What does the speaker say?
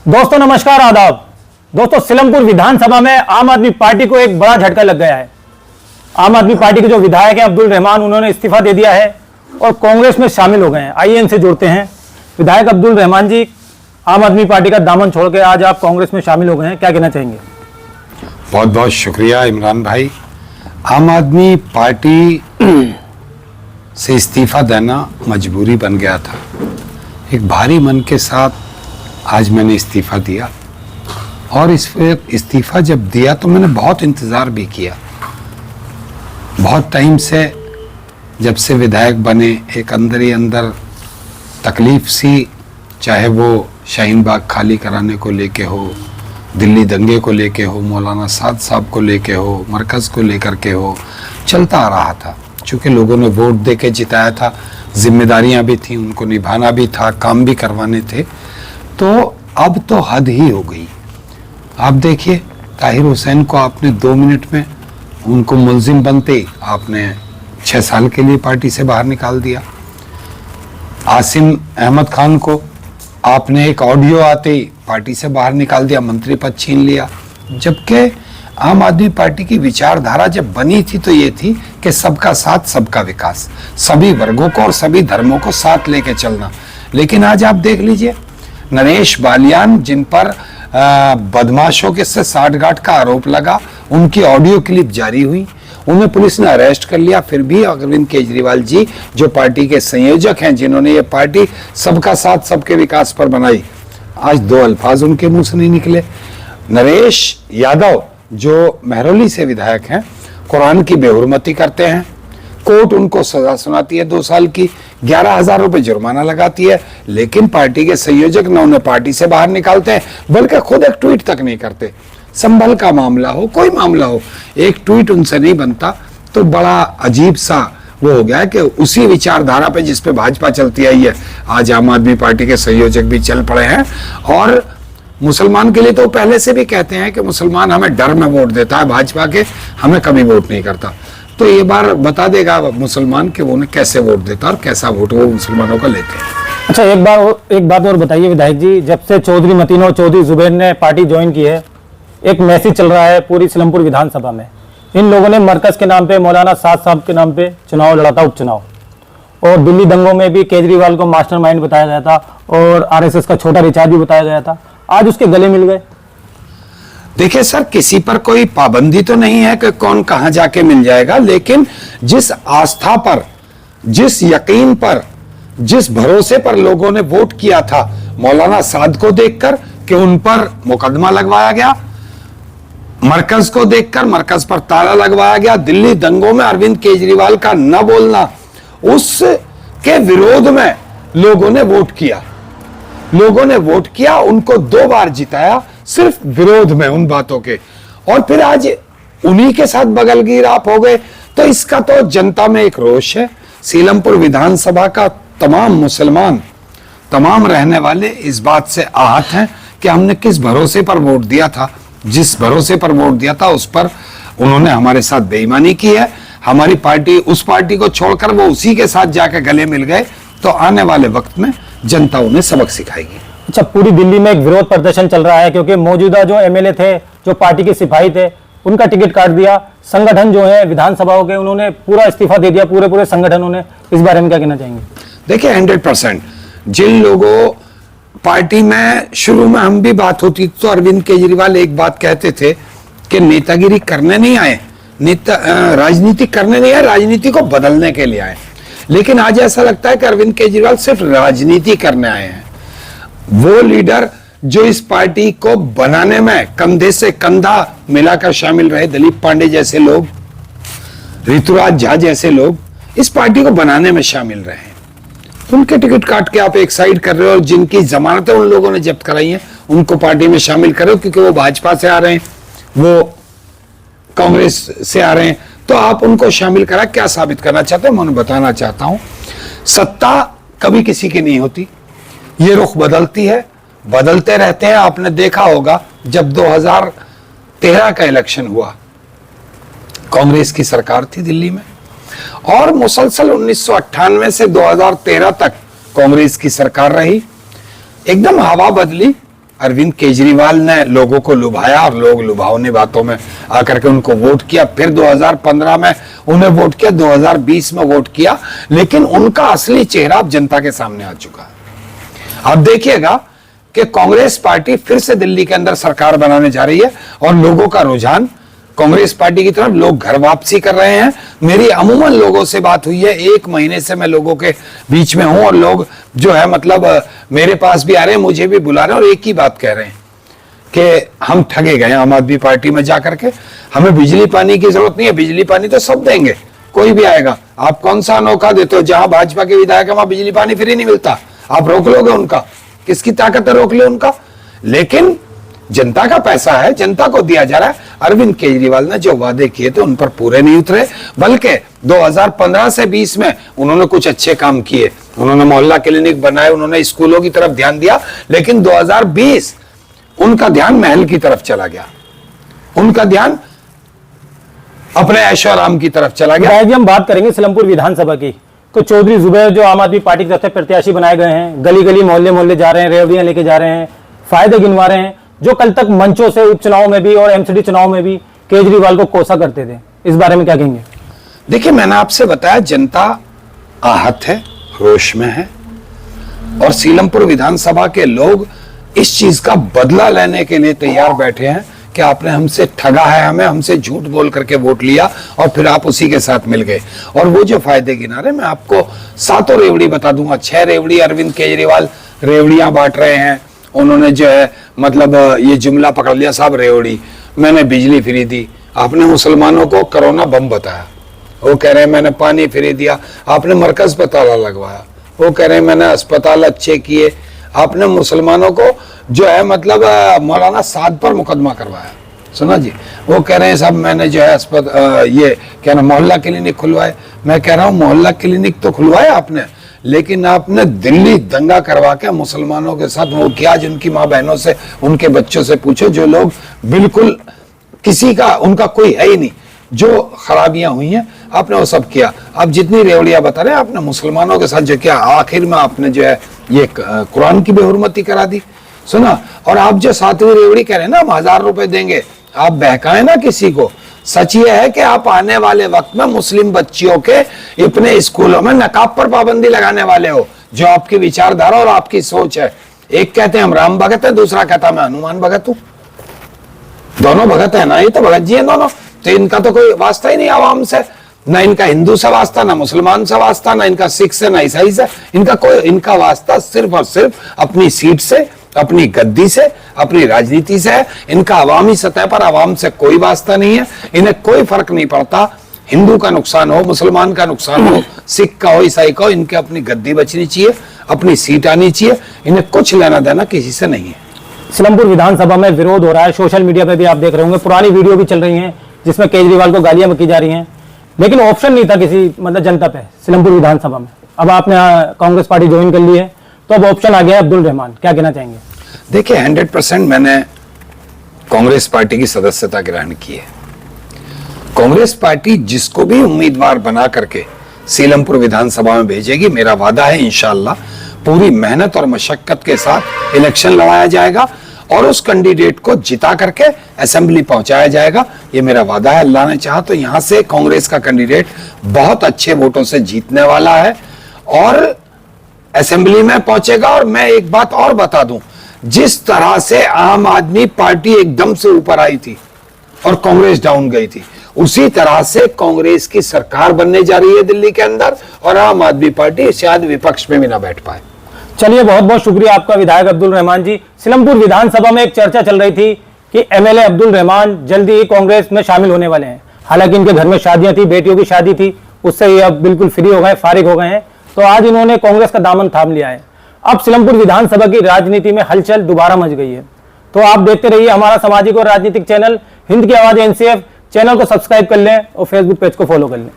दोस्तों नमस्कार, आदाब। दोस्तों, सीलमपुर विधानसभा में आम आदमी पार्टी को एक बड़ा झटका लग गया है। आम आदमी पार्टी के जो विधायक हैं अब्दुल रहमान, उन्होंने इस्तीफा दे दिया है और कांग्रेस में शामिल हो गए हैं। आइए इनसे जुड़ते हैं। विधायक अब्दुल रहमान जी, आम आदमी पार्टी का दामन छोड़ के आज आप कांग्रेस में शामिल हो गए हैं, क्या कहना चाहेंगे? बहुत बहुत शुक्रिया इमरान भाई। आम आदमी पार्टी से इस्तीफा देना मजबूरी बन गया था। एक भारी मन के साथ आज मैंने इस्तीफा दिया और इस्तीफा जब दिया तो मैंने बहुत इंतज़ार भी किया। बहुत टाइम से, जब से विधायक बने, एक अंदर ही अंदर तकलीफ सी, चाहे वो शाहीन बाग खाली कराने को लेके हो, दिल्ली दंगे को लेके हो, मौलाना साद साहब को लेके हो, मरकज़ को लेकर के हो, चलता आ रहा था। चूँकि लोगों ने वोट दे के जिताया था, जिम्मेदारियां भी थी, उनको निभाना भी था, काम भी करवाने थे, तो अब तो हद ही हो गई। आप देखिए, ताहिर हुसैन को आपने 2 मिनट में उनको मुलजिम बनते आपने 6 साल के लिए पार्टी से बाहर निकाल दिया। आसिम अहमद खान को आपने एक ऑडियो आते ही पार्टी से बाहर निकाल दिया, मंत्री पद छीन लिया। जबकि आम आदमी पार्टी की विचारधारा जब बनी थी तो ये थी कि सबका साथ सबका विकास, सभी वर्गों को और सभी धर्मों को साथ लेके चलना। लेकिन आज आप देख लीजिए, नरेश बालियान, जिन पर बदमाशों के से साठगांठ का आरोप लगा, उनकी ऑडियो क्लिप जारी हुई, उन्हें पुलिस ने अरेस्ट कर लिया। फिर भी अरविंद केजरीवाल जी, जो पार्टी के संयोजक हैं, जिन्होंने ये पार्टी सबका साथ सबके विकास पर बनाई, आज 2 अल्फाज उनके मुंह से नहीं निकले। नरेश यादव, जो महरौली से विधायक हैं, कुरान की बेहुरमती करते हैं, कोर्ट उनको सजा सुनाती है 2 साल की, 11,000 रुपए जुर्माना लगाती है, लेकिन पार्टी के संयोजक न उन्हें पार्टी से बाहर निकालते हैं, बल्कि खुद एक ट्वीट तक नहीं करते। संभल का मामला हो, कोई मामला हो, एक ट्वीट उनसे नहीं बनता। तो बड़ा अजीब सा वो हो गया है कि उसी विचारधारा पे जिस पे भाजपा चलती आई है, आज आम आदमी पार्टी के संयोजक भी चल पड़े हैं। और मुसलमान के लिए तो पहले से भी कहते हैं कि मुसलमान हमें डर में वोट देता है, भाजपा के हमें कभी वोट नहीं करता। तो ये बार बता देगा मुसलमान कि वो उन्हें कैसे वोट देता है और कैसा वोट वो मुसलमानों का लेते हैं। अच्छा, एक बात और बताइए विधायक जी, जब से चौधरी मतीन और चौधरी जुबैर ने पार्टी ज्वाइन की है, एक मैसेज चल रहा है पूरी सीलमपुर विधानसभा में, इन लोगों ने मरकज के नाम पे, मौलाना साद साहब के नाम पे चुनाव लड़ा था, उपचुनाव। और दिल्ली दंगों में भी केजरीवाल को मास्टरमाइंड बताया गया था और आरएसएस का छोटा रिचार्ज भी बताया गया था। आज उसके गले मिल गए। देखिए सर, किसी पर कोई पाबंदी तो नहीं है कि कौन कहां जाके मिल जाएगा, लेकिन जिस आस्था पर, जिस यकीन पर, जिस भरोसे पर लोगों ने वोट किया था मौलाना साद को देखकर कि उन पर मुकदमा लगवाया गया, मरकज को देखकर मरकज पर ताला लगवाया गया, दिल्ली दंगों में अरविंद केजरीवाल का न बोलना, उसके विरोध में लोगों ने वोट किया। लोगों ने वोट किया, उनको 2 बार जिताया, सिर्फ विरोध में उन बातों के, और फिर आज उन्हीं के साथ बगलगीर आप हो गए। तो इसका तो जनता में एक रोष है। सीलमपुर विधानसभा का तमाम मुसलमान, तमाम रहने वाले इस बात से आहत हैं कि हमने किस भरोसे पर वोट दिया था, जिस भरोसे पर वोट दिया था उस पर उन्होंने हमारे साथ बेईमानी की है। हमारी पार्टी, उस पार्टी को छोड़कर वो उसी के साथ जाकर गले मिल गए। तो आने वाले वक्त में जनता उन्हें सबक सिखाएगी। अच्छा, पूरी दिल्ली में एक विरोध प्रदर्शन चल रहा है क्योंकि मौजूदा जो एमएलए थे, जो पार्टी के सिपाही थे, उनका टिकट काट दिया। संगठन जो है विधानसभाओं के, उन्होंने पूरा इस्तीफा दे दिया, पूरे संगठनों ने। इस बारे में क्या कहना चाहेंगे? देखिए, 100% जिन लोगों पार्टी में, शुरू में हम भी बात होती तो अरविंद केजरीवाल एक बात कहते थे कि नेतागिरी करने नहीं आए, राजनीति करने नहीं आए, राजनीति को बदलने के लिए आए। लेकिन आज ऐसा लगता है कि अरविंद केजरीवाल सिर्फ राजनीति करने आए हैं। वो लीडर जो इस पार्टी को बनाने में कंधे से कंधा मिलाकर शामिल रहे, दिलीप पांडे जैसे लोग, ऋतुराज झा जैसे लोग इस पार्टी को बनाने में शामिल रहे हैं, उनके टिकट काट के आप एक साइड कर रहे हो। और जिनकी जमानतें उन लोगों ने जब्त कराई हैं, उनको पार्टी में शामिल करो, क्योंकि वो भाजपा से आ रहे हैं, वो कांग्रेस से आ रहे हैं, तो आप उनको शामिल करा। क्या साबित करना चाहते हैं? मैं उन्हें बताना चाहता हूं, सत्ता कभी किसी की नहीं होती, ये रुख बदलती है, बदलते रहते हैं। आपने देखा होगा जब 2013 का इलेक्शन हुआ, कांग्रेस की सरकार थी दिल्ली में, और मुसलसल 1998 से 2013 तक कांग्रेस की सरकार रही। एकदम हवा बदली, अरविंद केजरीवाल ने लोगों को लुभाया और लोग लुभावनी बातों में आकर के उनको वोट किया, फिर 2015 में उन्हें वोट किया, 2020 में वोट किया, लेकिन उनका असली चेहरा अब जनता के सामने आ चुका है। अब देखिएगा कि कांग्रेस पार्टी फिर से दिल्ली के अंदर सरकार बनाने जा रही है और लोगों का रुझान कांग्रेस पार्टी की तरफ, लोग घर वापसी कर रहे हैं। मेरी अमूमन लोगों से बात हुई है, 1 महीने से मैं लोगों के बीच में हूं और लोग जो है मतलब मेरे पास भी आ रहे हैं, मुझे भी बुला रहे हैं और एक ही बात कह रहे हैं कि हम ठगे गए आम आदमी पार्टी में जाकर के, हमें बिजली पानी की जरूरत नहीं है, बिजली पानी तो सब देंगे, कोई भी आएगा। आप कौन सा अनोखा देते हो, जहां भाजपा के विधायक है वहां बिजली पानी फ्री नहीं मिलता, आप रोक लोगे उनका? किसकी ताकत है रोक ले उनका? लेकिन जनता का पैसा है, जनता को दिया जा रहा है। अरविंद केजरीवाल ने जो वादे किए थे उन पर पूरे नहीं उतरे, बल्कि 2015 से 20 में उन्होंने कुछ अच्छे काम किए, उन्होंने मोहल्ला क्लिनिक बनाए, उन्होंने स्कूलों की तरफ ध्यान दिया, लेकिन 2020 उनका ध्यान महल की तरफ चला गया, उनका ध्यान अपने ऐशो आराम की तरफ चला गया। हम बात करेंगे सिलमपुर विधानसभा की। तो चौधरी जुबैर जो आम आदमी पार्टी की तरफ से प्रत्याशी बनाए गए हैं, गली गली मोहल्ले मोहल्ले जा रहे हैं, रेवड़ियां लेके जा रहे हैं, फायदे गिनवा रहे हैं, जो कल तक मंचों से उपचुनाव में भी और एमसीडी चुनाव में भी केजरीवाल को कोसा करते थे, इस बारे में क्या कहेंगे? देखिए, मैंने आपसे बताया जनता आहत है, रोष में है और सीलमपुर विधानसभा के लोग इस चीज का बदला लेने के लिए तैयार बैठे हैं कि आपने हमसे ठगा है, हमें हमसे झूठ बोल करके वोट लिया और फिर आप उसी के साथ मिल गए। और वो जो फायदे गिना रहे, मैं आपको 7 रेवड़ी बता दूंगा। 6 रेवड़ी अरविंद केजरीवाल रेवड़ियां बांट रहे हैं, उन्होंने जो है मतलब ये जुमला पकड़ लिया, साहब रेवड़ी, मैंने बिजली फ्री दी, आपने मुसलमानों को कोरोना बम बताया, वो कह रहे हैं मैंने पानी फ्री दिया, आपने मरकज पर ताला लगवाया, वो कह रहे हैं मैंने अस्पताल अच्छे किए, आपने मुसलमानों को जो है मतलब मौलाना साद पर मुकदमा करवाया, सुना जी, वो कह रहे हैं साहब मैंने जो है ये क्या ना मोहल्ला क्लिनिक खुलवाए। मैं कह रहा हूँ मोहल्ला क्लिनिक तो खुलवाया आपने, लेकिन आपने दिल्ली दंगा करवा के मुसलमानों के साथ वो किया, जिनकी माँ बहनों से, उनके बच्चों से पूछो, जो लोग बिल्कुल किसी का उनका कोई है ही नहीं, जो खराबियां हुई हैं, आपने वो सब किया। अब जितनी रेवड़ियां बता रहे हैं आपने मुसलमानों के साथ जो किया, आखिर में आपने जो है ये कुरान की बेहुरमती करा दी, सुना। और आप जो 7वीं रेवड़ी कह रहे हैं ना, हम 1000 रुपए देंगे, आप बहकाए ना किसी को। सच ये है कि आप आने वाले वक्त में मुस्लिम बच्चियों के अपने स्कूलों में नकाब पर पाबंदी लगाने वाले हो, जो आपकी विचारधारा और आपकी सोच है। एक कहते हैं हम राम भगत है, दूसरा कहता मैं हनुमान भगत हूं, दोनों भगत है ना, ये तो भगत जी है दोनों, तो इनका तो कोई वास्ता ही नहीं आवाम से, ना इनका हिंदू से वास्ता, ना मुसलमान से वास्ता, ना इनका सिख से, ना ईसाई से, इनका वास्ता सिर्फ और सिर्फ अपनी सीट से, अपनी गद्दी से, अपनी राजनीति से है। इनका अवामी सतह पर अवाम से कोई वास्ता नहीं है, इन्हें कोई फर्क नहीं पड़ता हिंदू का नुकसान हो, मुसलमान का नुकसान हो, सिख का हो, ईसाई का हो, इनके अपनी गद्दी बचनी चाहिए, अपनी सीट आनी चाहिए, इन्हें कुछ लेना देना किसी से नहीं है। सिलमपुर विधानसभा में विरोध हो रहा है, सोशल मीडिया पे भी आप देख रहे होंगे, पुरानी वीडियो भी चल रही हैं जिसमें केजरीवाल को गालियां बकी जा रही हैं, लेकिन ऑप्शन नहीं था किसी मतलब जनता पे सिलमपुर विधानसभा में। अब आपने कांग्रेस पार्टी ज्वाइन कर ली है, तो अब ऑप्शन आ गया है अब्दुल रहमान, क्या कहना चाहेंगे? देखिए, 100% मैंने कांग्रेस पार्टी की सदस्यता ग्रहण की है। कांग्रेस पार्टी जिसको भी उम्मीदवार बना करके सीलमपुर विधानसभा में भेजेगी, मेरा वादा है इंशाअल्लाह पूरी मेहनत और मशक्कत के साथ इलेक्शन लड़ाया जाएगा और उस कैंडिडेट को जिता करके असेंबली पहुंचाया जाएगा, ये मेरा वादा है। अल्लाह ने चाहा तो यहां से कांग्रेस का कैंडिडेट बहुत अच्छे वोटों से जीतने वाला है और असेंबली में पहुंचेगा। और मैं एक बात और बता दूं, जिस तरह से आम आदमी पार्टी एकदम से ऊपर आई थी और कांग्रेस डाउन गई थी, उसी तरह से कांग्रेस की सरकार बनने जा रही है दिल्ली के अंदर और आम आदमी पार्टी शायद विपक्ष में भी ना बैठ पाए। चलिए, बहुत बहुत शुक्रिया आपका विधायक अब्दुल रहमान जी। सिलमपुर विधानसभा में एक चर्चा चल रही थी कि एमएलए अब्दुल रहमान जल्दी ही कांग्रेस में शामिल होने वाले हैं। हालांकि इनके घर में शादियां थी, बेटियों की शादी थी, उससे ये अब बिल्कुल फ्री हो गए, फारिग हो गए हैं, तो आज इन्होंने कांग्रेस का दामन थाम लिया है। अब सिलमपुर विधानसभा की राजनीति में हलचल दोबारा मच गई है। तो आप देखते रहिए हमारा सामाजिक और राजनीतिक चैनल हिंद की आवाज एनसीएफ। चैनल को सब्सक्राइब कर लें और फेसबुक पेज को फॉलो कर लें।